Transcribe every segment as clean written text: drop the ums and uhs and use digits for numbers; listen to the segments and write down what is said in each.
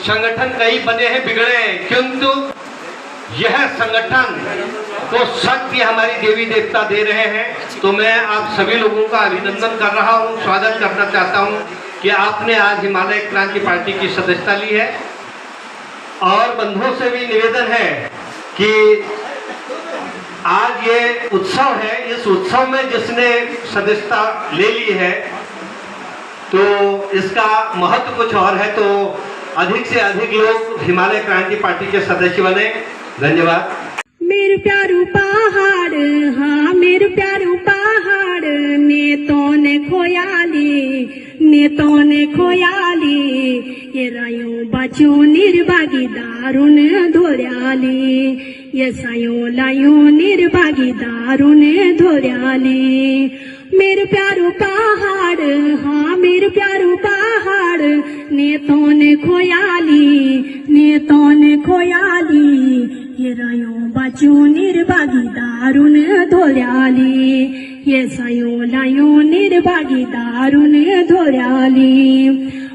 संगठन कई बने हैं बिगड़े हैं, किंतु यह संगठन को शक्ति हमारी देवी देवता दे रहे हैं। तो मैं आप सभी लोगों का अभिनंदन कर रहा हूं, स्वागत करना चाहता हूं कि आपने आज हिमालय क्रांति पार्टी की सदस्यता ली है। और बंधुओं से भी निवेदन है कि आज ये उत्सव है, इस उत्सव में जिसने सदस्यता ले ली है तो इसका महत्व कुछ और है। तो अधिक से अधिक लोग हिमालय क्रांति पार्टी के सदस्य बने। धन्यवाद। मेरे प्यारू पहाड़, हाँ मेरे प्यारू पहाड़, नेतों ने खोयाली, नेतों ने खोयाली, ये रायों बच्चों निर्भागी दारुण धोर्याली, ये सायों लायों निर्भागी दारुण धोर्याली। मेरे प्यारू पहाड़, हाँ मेरे प्यारू पहाड़, नेतों ने खोयाली, नेतों ने खोयाली, ये रायों बच्चों निर्भागी दारुण धोर्याली, ये सायों लायों निर्भागी दारुण धोर्याली।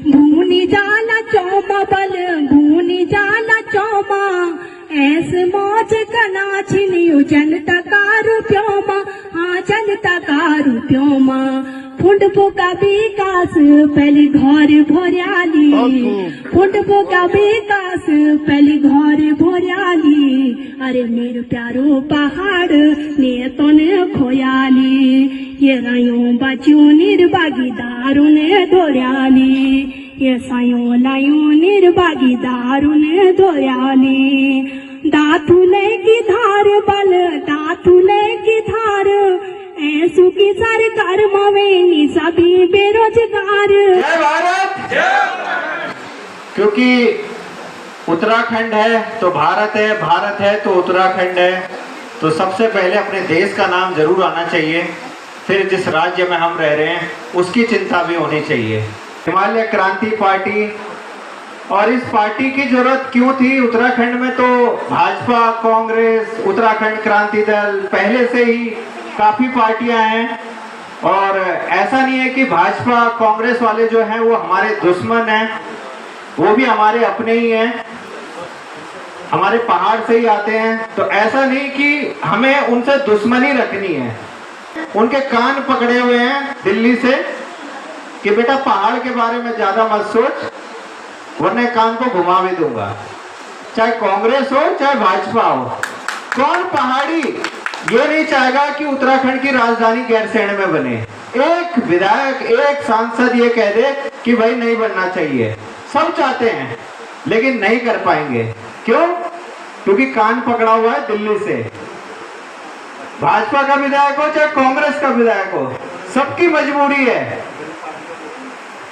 भूनी जाला चौमा बल, भूनी जाला चौमा, ऐसे मौज कना छिनियो जनता का रुपयोमा, हाँ जनता का रुपयोमा। फुंडपो का विकास पहली घर भोर्याली, फुंडपो का विकास पहली घर भोर्याली, अरे मेरे प्यारो पहाड़ नेतों ने खोयाली, ये रायों बच्चों निर्भागी दारुण धोर्याली, ये सायों लायों निर्भागी दारुण धोर्याली। दाथुले की धार बल, दाथुले की धार, ऐसु की सरकार मवेनी सभी बेरोजगार। जय भारत, जय। क्योंकि उत्तराखंड है तो भारत है, भारत है तो उत्तराखंड है, तो सबसे पहले अपने देश का नाम जरूर आना चाहिए, फिर जिस राज्य में हम रह रहे हैं उसकी चिंता भी होनी चाहिए। हिमालय क्रांति पार्टी, और इस पार्टी की जरूरत क्यों थी उत्तराखंड में? तो भाजपा, कांग्रेस, उत्तराखंड क्रांति दल, पहले से ही काफी पार्टियां हैं, और ऐसा नहीं है कि भाजपा कांग्रेस वाले जो हैं वो हमारे दुश्मन हैं, वो भी हमारे अपने ही हैं, हमारे पहाड़ से ही आते हैं। तो ऐसा नहीं कि हमें उनसे दुश्मनी रखनी है। उनके कान पकड़े हुए हैं दिल्ली से कि बेटा पहाड़ के बारे में ज्यादा मत सोच, वरना कान को घुमा भी दूंगा। चाहे कांग्रेस हो चाहे भाजपा हो, कौन पहाड़ी ये नहीं चाहेगा कि उत्तराखंड की राजधानी गैरसैंण में बने? एक विधायक, एक सांसद ये कह दे कि भाई नहीं बनना चाहिए। सब चाहते हैं लेकिन नहीं कर पाएंगे। क्यों? क्योंकि कान पकड़ा हुआ है दिल्ली से। भाजपा का विधायक हो चाहे कांग्रेस का विधायक हो, सबकी मजबूरी है।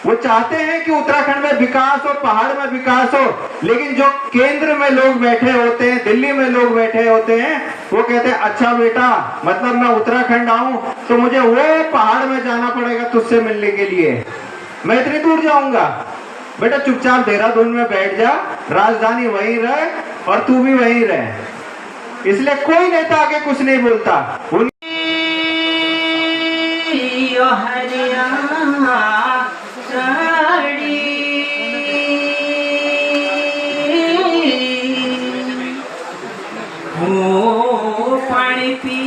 वो चाहते हैं कि उत्तराखंड में विकास हो, पहाड़ में विकास हो, लेकिन जो केंद्र में लोग बैठे होते हैं, दिल्ली में लोग बैठे होते हैं, वो कहते हैं अच्छा बेटा, मतलब मैं उत्तराखंड आऊं तो मुझे वो पहाड़ में जाना पड़ेगा तुझसे मिलने के लिए, मैं इतनी दूर जाऊंगा। बेटा चुपचाप देहरादून में बैठ जा, राजधानी वहीं रहे और तू भी वहीं रहे। इसलिए कोई नेता आगे कुछ नहीं बोलता। पानी पी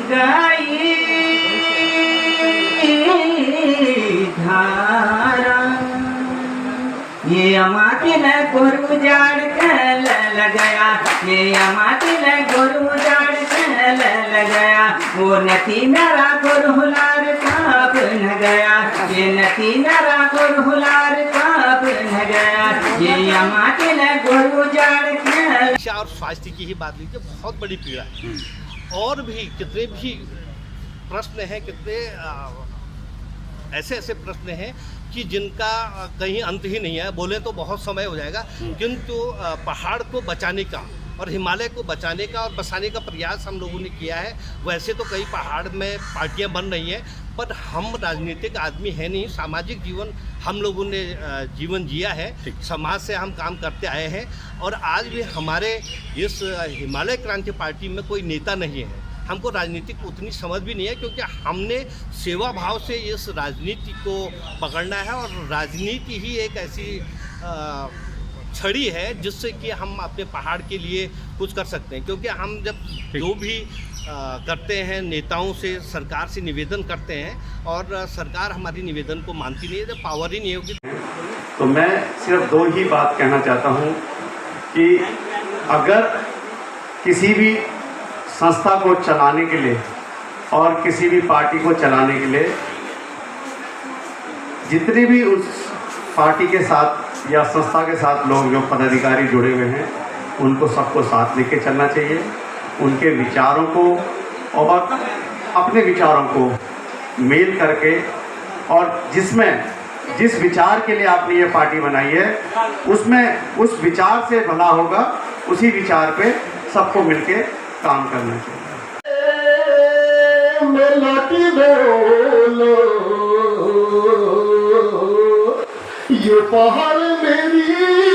गई धारा, ये अमाती ने गोरू जाड़ के ल गया, ये अमाती ने गोरू जाड़ के ल गया, वो नती मेरा गोरहुलार काप न गया, ये नती मेरा गोरहुलार काप न गया, ये अमाती ने गोरू जाड़ के। और स्वास्थ्य की ही बात लीजिए, बहुत बड़ी पीड़ा है। और भी कितने भी प्रश्न हैं, कितने ऐसे ऐसे प्रश्न हैं कि जिनका कहीं अंत ही नहीं है। बोले तो बहुत समय हो जाएगा, किंतु पहाड़ को बचाने का और हिमालय को बचाने का और बसाने का प्रयास हम लोगों ने किया है। वैसे तो कई पहाड़ में पार्टियां बन रही हैं, पर हम राजनीतिक आदमी हैं नहीं, सामाजिक जीवन हम लोगों ने जीवन जिया है, समाज से हम काम करते आए हैं। और आज भी हमारे इस हिमालय क्रांति पार्टी में कोई नेता नहीं है। हमको राजनीतिक उतनी समझ भी नहीं है, क्योंकि हमने सेवा भाव से इस राजनीति को पकड़ना है। और राजनीति ही एक ऐसी छड़ी है जिससे कि हम अपने पहाड़ के लिए कुछ कर सकते हैं। क्योंकि हम जब जो भी करते हैं, नेताओं से, सरकार से निवेदन करते हैं और सरकार हमारी निवेदन को मानती नहीं है, जब पावर ही नहीं होगी। तो मैं सिर्फ दो ही बात कहना चाहता हूँ कि अगर किसी भी संस्था को चलाने के लिए और किसी भी पार्टी को चलाने के लिए जितने भी उस पार्टी के साथ या संस्था के साथ लोग जो पदाधिकारी जुड़े हुए हैं उनको सबको साथ लेके चलना चाहिए। उनके विचारों को और अपने विचारों को मेल करके और जिस विचार के लिए आपने ये पार्टी बनाई है उसमें उस विचार से भला होगा, उसी विचार पे सबको मिलके काम करना चाहिए। ये पहाड़ मेरी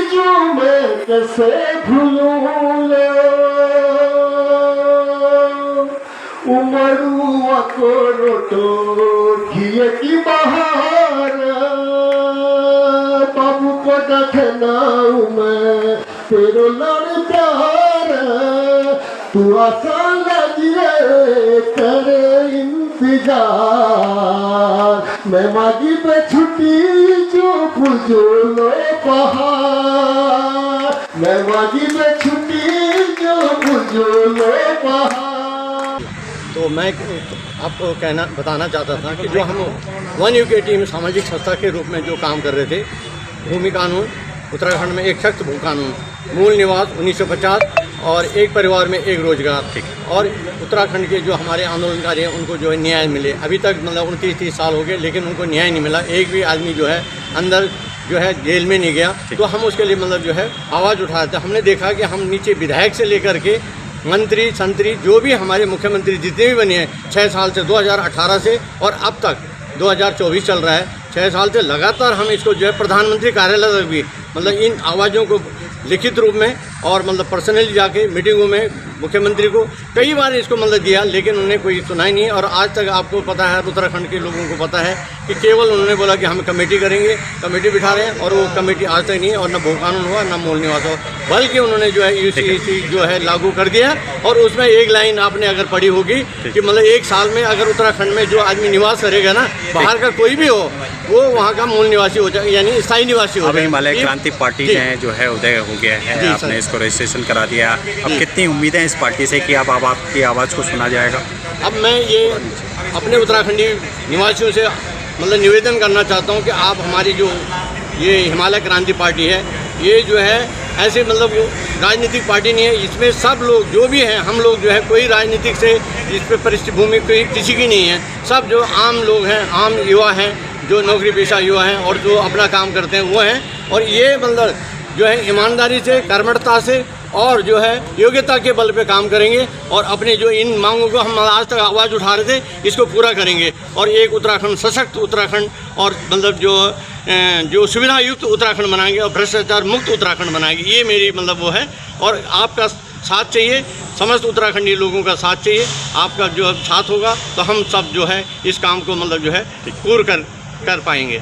जो मैं कैसे भूलूंगा, उमरुआ को रोटो घिए की बहार, बाबू को डठनाऊ मैं तेरो लड़ प्यार, तू आसान लगे करे इंतजार, मैं मागी पे छुट्टी जो पुजोलो पहाड़, मैं मागी पे छुट्टी जो पुजोलो पहाड़। तो मैं आपको बताना चाहता था कि जो हम वन यू के टीम सामाजिक संस्था के रूप में जो काम कर रहे थे, भूमि कानून उत्तराखंड में एक सख्त भू कानून, मूल निवास 1950 और एक परिवार में एक रोजगार, और उत्तराखंड के जो हमारे आंदोलनकारी हैं उनको जो है न्याय मिले। अभी तक मतलब 29-30 साल हो गए लेकिन उनको न्याय नहीं मिला। एक भी आदमी जो है अंदर जो है जेल में नहीं गया। तो हम उसके लिए मतलब जो है आवाज़ उठाए थे। हमने देखा कि हम नीचे विधायक से लेकर के मंत्री संतरी जो भी हमारे मुख्यमंत्री जितने भी बने हैं 6 साल से, 2018 से और अब तक 2024 चल रहा है, 6 साल से लगातार हम इसको जो है प्रधानमंत्री कार्यालय तक भी मतलब इन आवाज़ों को लिखित रूप में और मतलब पर्सनली जाके मीटिंगों में मुख्यमंत्री को कई बार इसको मतलब दिया, लेकिन उन्होंने कोई सुनाई नहीं। और आज तक आपको पता है, उत्तराखंड के लोगों को पता है कि केवल उन्होंने बोला कि हम कमेटी करेंगे, कमेटी बिठा रहे हैं, और वो कमेटी आज तक नहीं है। और न भू कानून हुआ न मूल निवास हुआ, बल्कि उन्होंने जो है यूसीसी जो है लागू कर दिया। और उसमें एक लाइन आपने अगर पढ़ी होगी कि मतलब 1 साल में अगर उत्तराखंड में जो आदमी निवास करेगा ना, बाहर का कोई भी हो, वो वहाँ का मूल निवासी हो जाएगा, यानी स्थायी निवासी हो जाएगा। हिमालय क्रांति पार्टी है जो है उदय हो गया है, आपने इसको रजिस्ट्रेशन करा दिया। अब कितनी उम्मीद है इस पार्टी से कि अब आपकी आवाज़ को सुना जाएगा? अब मैं ये अपने उत्तराखंडी निवासियों से मतलब निवेदन करना चाहता हूँ कि आप हमारी जो ये हिमालय क्रांति पार्टी है, ये जो है ऐसे मतलब राजनीतिक पार्टी नहीं है। इसमें सब लोग जो भी हैं, हम लोग जो है कोई राजनीतिक से इस पर पृष्ठभूमि कोई किसी की नहीं है। सब जो आम लोग हैं, आम युवा हैं, जो नौकरी पेशा युवा हैं और जो अपना काम करते हैं वो हैं। और ये मतलब जो है ईमानदारी से, कर्मठता से और जो है योग्यता के बल पे काम करेंगे और अपने जो इन मांगों को हम आज तक आवाज़ उठा रहे थे इसको पूरा करेंगे। और एक उत्तराखंड, सशक्त उत्तराखंड और मतलब जो सुविधा युक्त उत्तराखंड बनाएंगे और भ्रष्टाचार मुक्त उत्तराखंड बनाएंगे। ये मेरी मतलब वो है। और आपका साथ चाहिए, समस्त उत्तराखंडी लोगों का साथ चाहिए। आपका जो साथ होगा तो हम सब जो है इस काम को मतलब जो है पूर्ण कर पाएंगे।